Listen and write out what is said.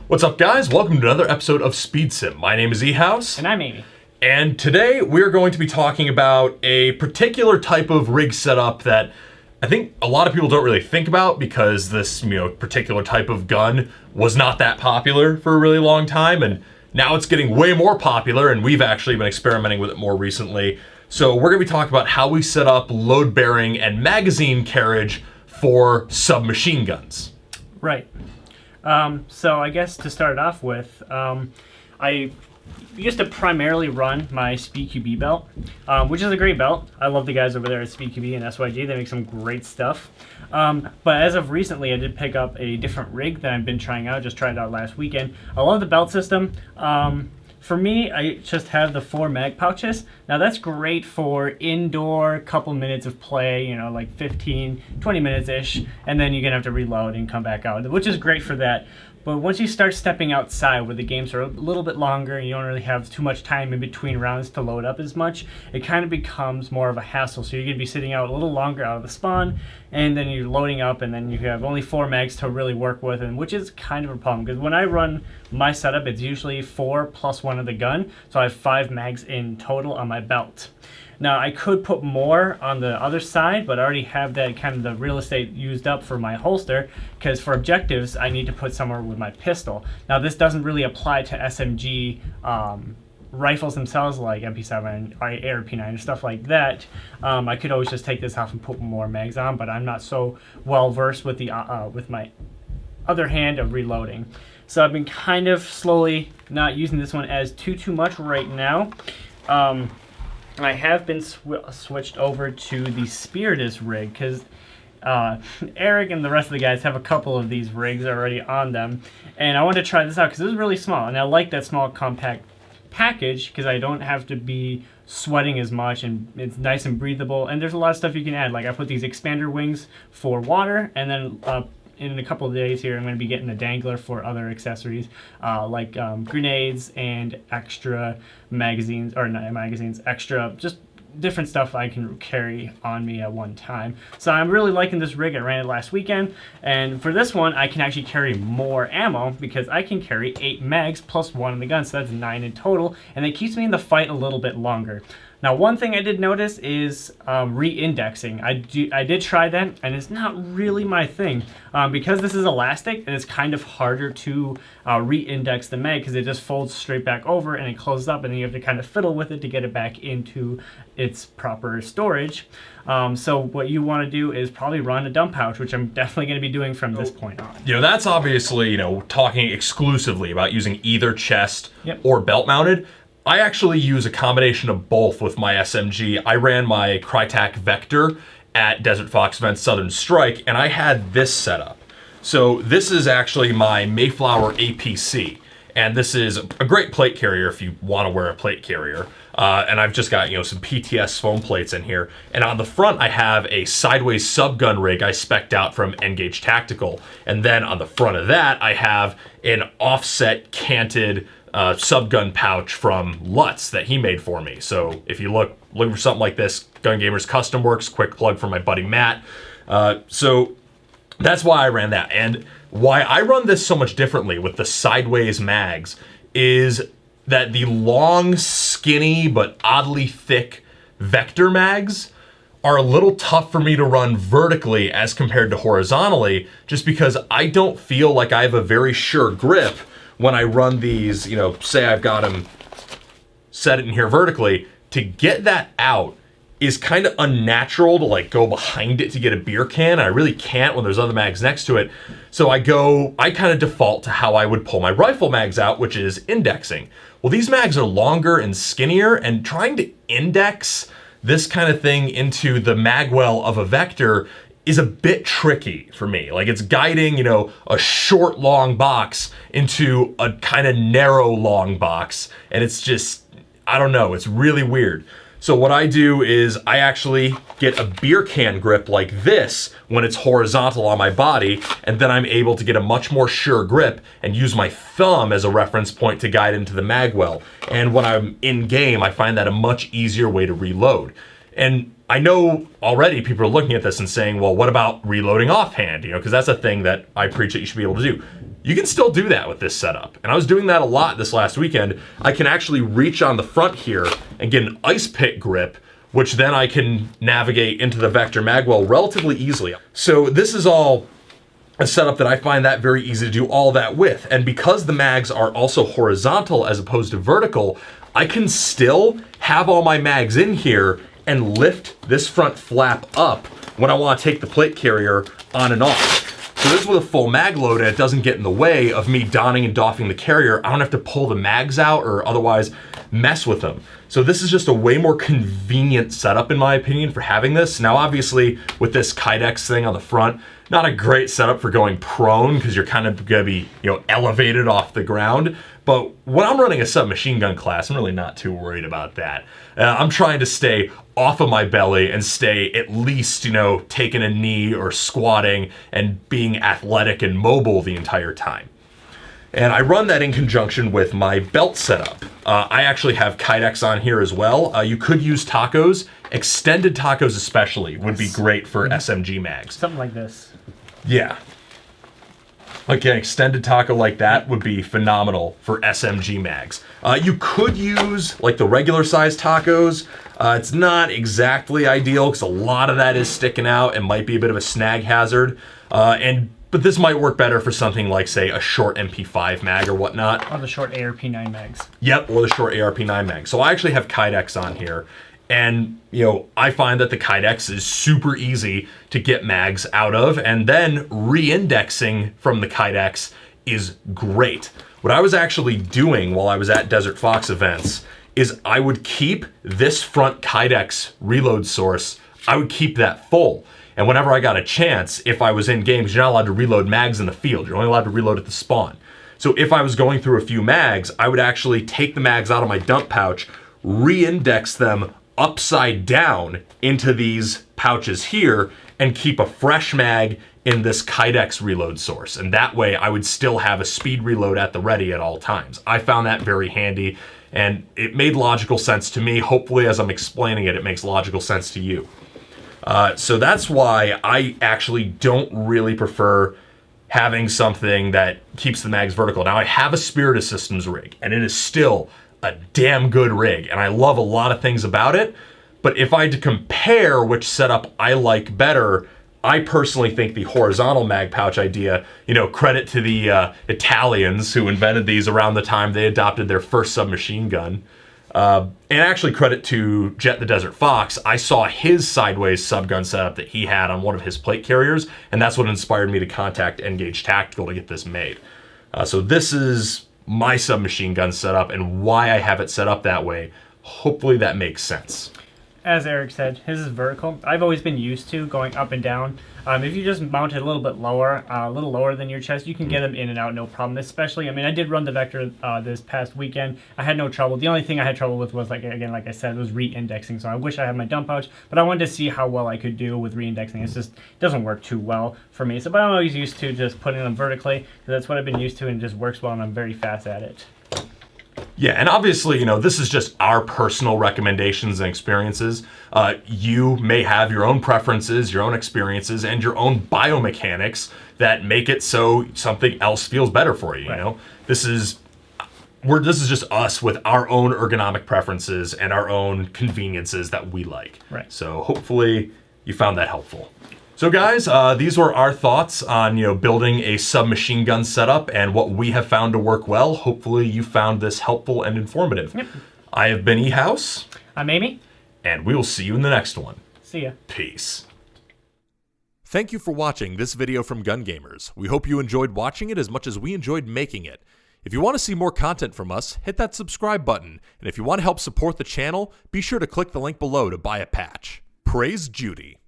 What's up, guys? Welcome to another episode of SpeedSim. My name is eHouse. And I'm Amy. And today we're going to be talking about a particular type of rig setup that I think a lot of people don't really think about because this, particular type of gun was not that popular for a really long time, and now it's getting way more popular, and we've actually been experimenting with it more recently. So we're going to be talking about how we set up load bearing and magazine carriage for submachine guns. Right. So I guess to start off with, I used to primarily run my SpeedQB belt, which is a great belt. I love the guys over there at SpeedQB and SYG. They make some great stuff. But as of recently, I did pick up a different rig that I've been trying out. Just tried it out last weekend. I love the belt system. For me, I just have the 4 mag pouches. Now that's great for indoor, couple minutes of play, like 15, 20 minutes-ish, and then you're gonna have to reload and come back out, which is great for that. But once you start stepping outside where the games are a little bit longer and you don't really have too much time in between rounds to load up as much, it kind of becomes more of a hassle. So you're going to be sitting out a little longer out of the spawn, and then you're loading up, and then you have only 4 mags to really work with, and which is kind of a problem because when I run my setup, it's usually 4 plus 1 of the gun, so I have 5 mags in total on my belt. Now, I could put more on the other side, but I already have that kind of the real estate used up for my holster, because for objectives, I need to put somewhere with my pistol. Now, this doesn't really apply to SMG rifles themselves, like MP7, ARP9, and stuff like that. I could always just take this off and put more mags on, but I'm not so well-versed with the with my other hand of reloading. So I've been kind of slowly not using this one as too much right now. I have been switched over to the Spiritus rig because Eric and the rest of the guys have a couple of these rigs already on them, and I wanted to try this out because it was really small, and I like that small compact package because I don't have to be sweating as much, and it's nice and breathable, and there's a lot of stuff you can add. Like I put these expander wings for water, and then in a couple of days here, I'm going to be getting a dangler for other accessories, like grenades and extra magazines, or not magazines, extra, just different stuff I can carry on me at one time. So I'm really liking this rig. I ran it last weekend, and for this one, I can actually carry more ammo because I can carry 8 mags plus 1 in the gun, so that's 9 in total, and it keeps me in the fight a little bit longer. Now, one thing I did notice is re-indexing. I did try that, and it's not really my thing. Because this is elastic, and it's kind of harder to re-index the mag because it just folds straight back over and it closes up, and then you have to kind of fiddle with it to get it back into its proper storage. So what you want to do is probably run a dump pouch, which I'm definitely going to be doing from this point on. That's obviously, talking exclusively about using either chest or belt mounted. I actually use a combination of both with my SMG. I ran my Crytac Vector at Desert Fox Event Southern Strike, and I had this setup. So this is actually my Mayflower APC, and this is a great plate carrier if you want to wear a plate carrier. And I've just got some PTS foam plates in here, and on the front I have a sideways subgun rig I spec'd out from Engage Tactical, and then on the front of that I have an offset canted subgun pouch from Lutz that he made for me. So if you look for something like this, Gun Gamers Custom Works, quick plug for my buddy Matt. So that's why I ran that. And why I run this so much differently with the sideways mags is that the long, skinny, but oddly thick Vector mags are a little tough for me to run vertically as compared to horizontally, just because I don't feel like I have a very sure grip when I run these, say I've got them set it in here vertically. To get that out is kind of unnatural to go behind it to get a beer can. I really can't when there's other mags next to it. So I kind of default to how I would pull my rifle mags out, which is indexing. Well, these mags are longer and skinnier, and trying to index this kind of thing into the magwell of a Vector is a bit tricky for me. It's guiding, a short, long box into a kind of narrow, long box. And it's just, I don't know, it's really weird. So what I do is I actually get a beer can grip like this when it's horizontal on my body, and then I'm able to get a much more sure grip and use my thumb as a reference point to guide into the magwell. And when I'm in game, I find that a much easier way to reload. And I know already people are looking at this and saying, well, what about reloading offhand? Because that's a thing that I preach that you should be able to do. You can still do that with this setup. And I was doing that a lot this last weekend. I can actually reach on the front here and get an ice pick grip, which then I can navigate into the Vector magwell relatively easily. So this is all a setup that I find that very easy to do all that with. And because the mags are also horizontal as opposed to vertical, I can still have all my mags in here and lift this front flap up when I want to take the plate carrier on and off. So this with a full mag load, and it doesn't get in the way of me donning and doffing the carrier. I don't have to pull the mags out or otherwise mess with them. So this is just a way more convenient setup, in my opinion, for having this. Now, obviously, with this Kydex thing on the front, not a great setup for going prone because you're kind of going to be, elevated off the ground. But when I'm running a submachine gun class, I'm really not too worried about that. I'm trying to stay off of my belly and stay at least, taking a knee or squatting and being athletic and mobile the entire time. And I run that in conjunction with my belt setup. I actually have Kydex on here as well. You could use tacos. Extended tacos especially would be great for SMG mags. Something like this. Yeah. Like an extended taco like that would be phenomenal for SMG mags. You could use like the regular size tacos. It's not exactly ideal because a lot of that is sticking out and might be a bit of a snag hazard. But this might work better for something like, say, a short MP5 mag or whatnot. Or the short ARP9 mags. Yep, or the short ARP9 mag. So I actually have Kydex on here. And, I find that the Kydex is super easy to get mags out of. And then re-indexing from the Kydex is great. What I was actually doing while I was at Desert Fox events is I would keep this front Kydex reload source, I would keep that full. And whenever I got a chance, if I was in games, you're not allowed to reload mags in the field. You're only allowed to reload at the spawn. So if I was going through a few mags, I would actually take the mags out of my dump pouch, re-index them upside down into these pouches here, and keep a fresh mag in this Kydex reload source. And that way I would still have a speed reload at the ready at all times. I found that very handy, and it made logical sense to me. Hopefully, as I'm explaining it, it makes logical sense to you. So that's why I actually don't really prefer having something that keeps the mags vertical. Now, I have a Spirit of Systems rig, and it is still a damn good rig, and I love a lot of things about it. But if I had to compare which setup I like better, I personally think the horizontal mag pouch idea, credit to the Italians who invented these around the time they adopted their first submachine gun. And actually credit to Jet the Desert Fox. I saw his sideways subgun setup that he had on one of his plate carriers, and that's what inspired me to contact Engage Tactical to get this made. So this is my submachine gun setup and why I have it set up that way. Hopefully that makes sense. As Eric said, his is vertical. I've always been used to going up and down. If you just mount it a little bit lower, than your chest, you can get them in and out, no problem. Especially, I did run the Vector this past weekend. I had no trouble. The only thing I had trouble with was, like I said, was re-indexing. So I wish I had my dump pouch, but I wanted to see how well I could do with re-indexing. It doesn't work too well for me. So, but I'm always used to just putting them vertically, because that's what I've been used to, and it just works well, and I'm very fast at it. Yeah, and obviously, this is just our personal recommendations and experiences. You may have your own preferences, your own experiences, and your own biomechanics that make it so something else feels better for you. Right. This is just us with our own ergonomic preferences and our own conveniences that we like. Right. So hopefully you found that helpful. So guys, these were our thoughts on building a submachine gun setup and what we have found to work well. Hopefully you found this helpful and informative. Yep. I have been eHouse. I'm Amy. And we will see you in the next one. See ya. Peace. Thank you for watching this video from Gun Gamers. We hope you enjoyed watching it as much as we enjoyed making it. If you want to see more content from us, hit that subscribe button. And if you want to help support the channel, be sure to click the link below to buy a patch. Praise Judy.